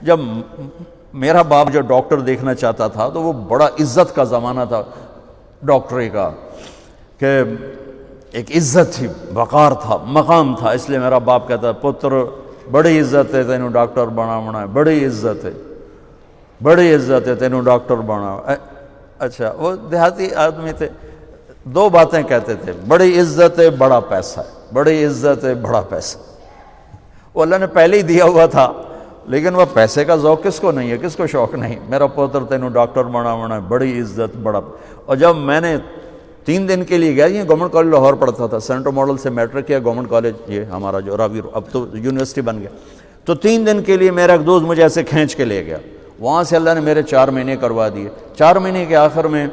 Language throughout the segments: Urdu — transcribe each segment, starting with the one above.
جب میرا باپ جو ڈاکٹر دیکھنا چاہتا تھا تو وہ بڑا عزت کا زمانہ تھا ڈاکٹری کا، کہ ایک عزت تھی، وقار تھا، مقام تھا، اس لیے میرا باپ کہتا پتر بڑی عزت ہے تینوں ڈاکٹر بنا ہے، بڑی عزت ہے، بڑی عزت ہے تینوں ڈاکٹر بنا۔ اچھا، وہ دیہاتی آدمی تھے، دو باتیں کہتے تھے، بڑی عزت ہے بڑا پیسہ ہے، بڑی عزت ہے بڑا پیسہ۔ وہ اللہ نے پہلے ہی دیا ہوا تھا، لیکن وہ پیسے کا ذوق کس کو نہیں ہے، کس کو شوق نہیں، میرا پوتر تینوں ڈاکٹر بنا ہے، بڑی عزت بڑا۔ اور جب میں نے 3 دن کے لیے گیا، یہ گورنمنٹ کالج لاہور پڑھتا تھا، سینٹر ماڈل سے میٹرک کیا، گورنمنٹ کالج یہ ہمارا جو راوی اب تو یونیورسٹی بن گیا، تو 3 دن کے لیے میرا ایک دوست مجھے ایسے کھینچ کے لے گیا، وہاں سے اللہ نے میرے 4 مہینے کروا دیے۔ 4 مہینے کے آخر میں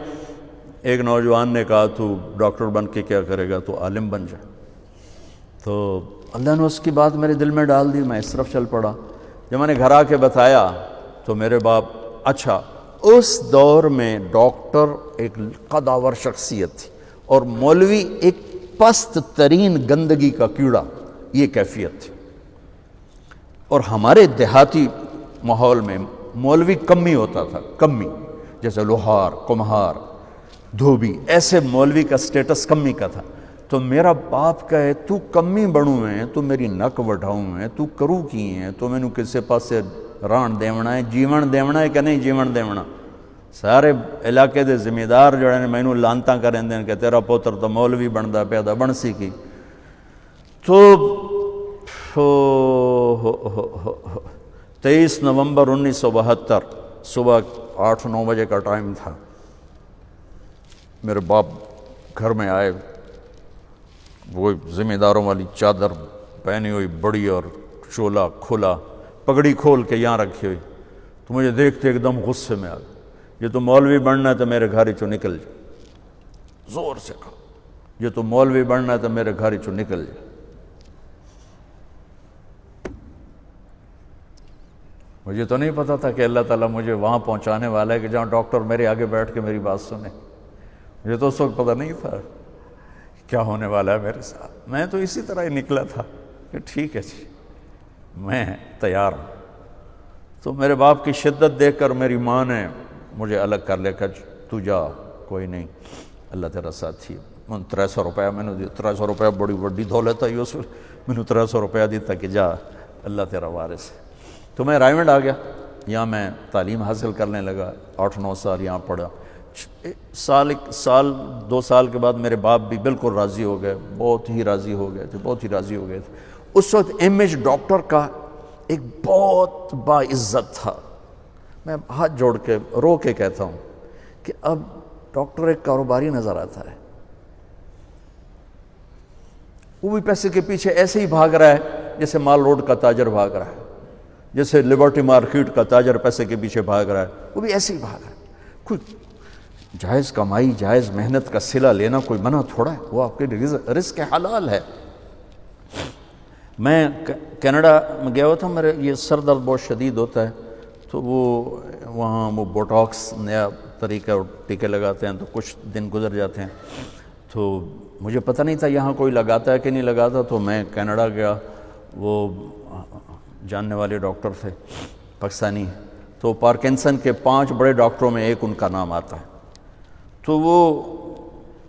ایک نوجوان نے کہا تو ڈاکٹر بن کے کیا کرے گا، تو عالم بن جائے۔ تو اللہ نے اس کی بات میرے دل میں ڈال دی، میں اس طرف چل پڑا۔ جب میں نے گھر آ کے بتایا تو میرے باپ، اچھا اس دور میں ڈاکٹر ایک قداور شخصیت تھی اور مولوی ایک پست ترین گندگی کا کیڑا، یہ کیفیت تھی۔ اور ہمارے دیہاتی ماحول میں مولوی کمی ہوتا تھا، کمی، جیسے لوہار، کمہار، دھوبی، ایسے مولوی کا سٹیٹس کمی کا تھا۔ تو میرا باپ کہے تو کمی بڑوں ہیں، تو میری نک وڈھاؤں ہیں، تو کرو کی ہیں، تو مینوں کسے پاسے ران دیونا ہے، جیون دیونا ہے کہ نہیں جیون دیونا۔ سارے علاقے دے ذمہ دار جو ہیں مینوں لانتاں کریں دیں کہ تیرا پوتر تو مولوی بندا پیا دا، بن سی کی۔ تو 23 نومبر 1972 صبح 8-9 بجے کا ٹائم تھا، میرے باپ گھر میں آئے، وہ ذمہ داروں والی چادر پہنی ہوئی بڑی اور چولا کھلا، پگڑی کھول کے یہاں رکھی ہوئی، تو مجھے دیکھتے ایک دم غصے میں آ گیا، یہ تو مولوی بننا ہے تو میرے گھر چوں نکل جا، زور سے کہا، یہ تو مولوی بننا ہے تو میرے گھر چوں نکل جا۔ مجھے تو نہیں پتا تھا کہ اللہ تعالیٰ مجھے وہاں پہنچانے والا ہے کہ جہاں ڈاکٹر میرے آگے بیٹھ کے میری بات سنے۔ مجھے تو اس وقت پتہ نہیں تھا کیا ہونے والا ہے میرے ساتھ۔ میں تو اسی طرح ہی نکلا تھا کہ ٹھیک ہے جی، میں تیار ہوں۔ تو میرے باپ کی شدت دیکھ کر میری ماں نے مجھے الگ کر لیا کہ تو جا، کوئی نہیں، اللہ تیرا ساتھی ہے۔ 300 روپیہ میں نے دیا، 300 روپیہ بڑی بڑی دولت ہے اس وقت، میں نے 300 روپیہ دیتا کہ جا، اللہ تیرا وارث ہے۔ تو میں رائے منڈ آ گیا، یہاں میں تعلیم حاصل کرنے لگا، 8-9 سال یہاں پڑھا۔ سال 2 سال کے بعد میرے باپ بھی بالکل راضی ہو گئے، بہت ہی راضی ہو گئے تھے، بہت ہی راضی ہو گئے تھے۔ اس وقت امیج ڈاکٹر کا ایک بہت باعزت تھا۔ میں ہاتھ جوڑ کے رو کے کہتا ہوں کہ اب ڈاکٹر ایک کاروباری نظر آتا ہے، وہ بھی پیسے کے پیچھے ایسے ہی بھاگ رہا ہے جیسے مال روڈ کا تاجر بھاگ رہا ہے، جیسے لبرٹی مارکیٹ کا تاجر پیسے کے پیچھے بھاگ رہا ہے، وہ بھی ایسے ہی بھاگ رہا ہے۔ کوئی جائز کمائی، جائز محنت کا صلہ لینا کوئی منع تھوڑا ہے، وہ آپ کے رزق حلال ہے۔ میں کینیڈا میں گیا ہوا تھا، میرے یہ سر درد بہت شدید ہوتا ہے، تو وہاں وہ بوٹاکس نیا طریقہ اور ٹیکے لگاتے ہیں، تو کچھ دن گزر جاتے ہیں، تو مجھے پتہ نہیں تھا یہاں کوئی لگاتا ہے کہ نہیں لگاتا۔ تو میں کینیڈا گیا، وہ جاننے والے ڈاکٹر تھے پاکستانی، تو پارکنسن کے 5 بڑے ڈاکٹروں میں ایک ان کا نام آتا ہے۔ تو وہ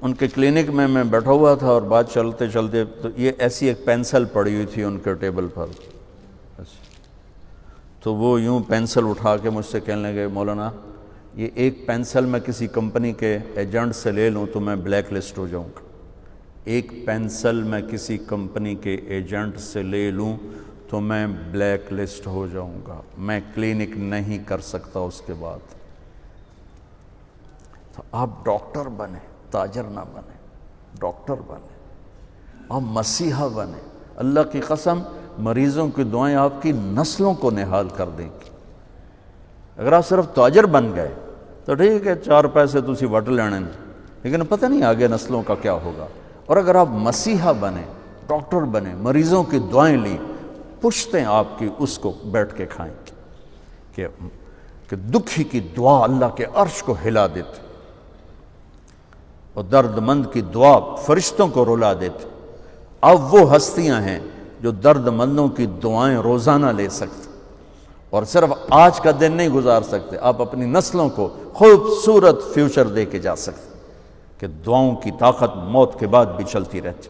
ان کے کلینک میں بیٹھا ہوا تھا اور بات چلتے چلتے تو یہ ایسی ایک پینسل پڑی ہوئی تھی ان کے ٹیبل پر، تو وہ یوں پینسل اٹھا کے مجھ سے کہنے لگے مولانا یہ ایک پینسل میں کسی کمپنی کے ایجنٹ سے لے لوں تو میں بلیک لسٹ ہو جاؤں گا، ایک پینسل میں کسی کمپنی کے ایجنٹ سے لے لوں تو میں بلیک لسٹ ہو جاؤں گا، میں کلینک نہیں کر سکتا اس کے بعد۔ تو آپ ڈاکٹر بنے، تاجر نہ بنے، ڈاکٹر بنے، آپ مسیحا بنے، اللہ کی قسم مریضوں کی دعائیں آپ کی نسلوں کو نہال کر دیں گی۔ اگر آپ صرف تاجر بن گئے تو ٹھیک ہے، 4 پیسے تسی وٹ لینے، لیکن پتہ نہیں آگے نسلوں کا کیا ہوگا۔ اور اگر آپ مسیحا بنے، ڈاکٹر بنے، مریضوں کی دعائیں لیں، پشتیں آپ کی اس کو بیٹھ کے کھائیں گے کہ دکھی کی دعا اللہ کے عرش کو ہلا دیتے اور درد مند کی دعا فرشتوں کو رلا دیتے۔ اب وہ ہستیاں ہیں جو درد مندوں کی دعائیں روزانہ لے سکتے، اور صرف آج کا دن نہیں گزار سکتے، آپ اپنی نسلوں کو خوبصورت فیوچر دے کے جا سکتے کہ دعاؤں کی طاقت موت کے بعد بھی چلتی رہتی۔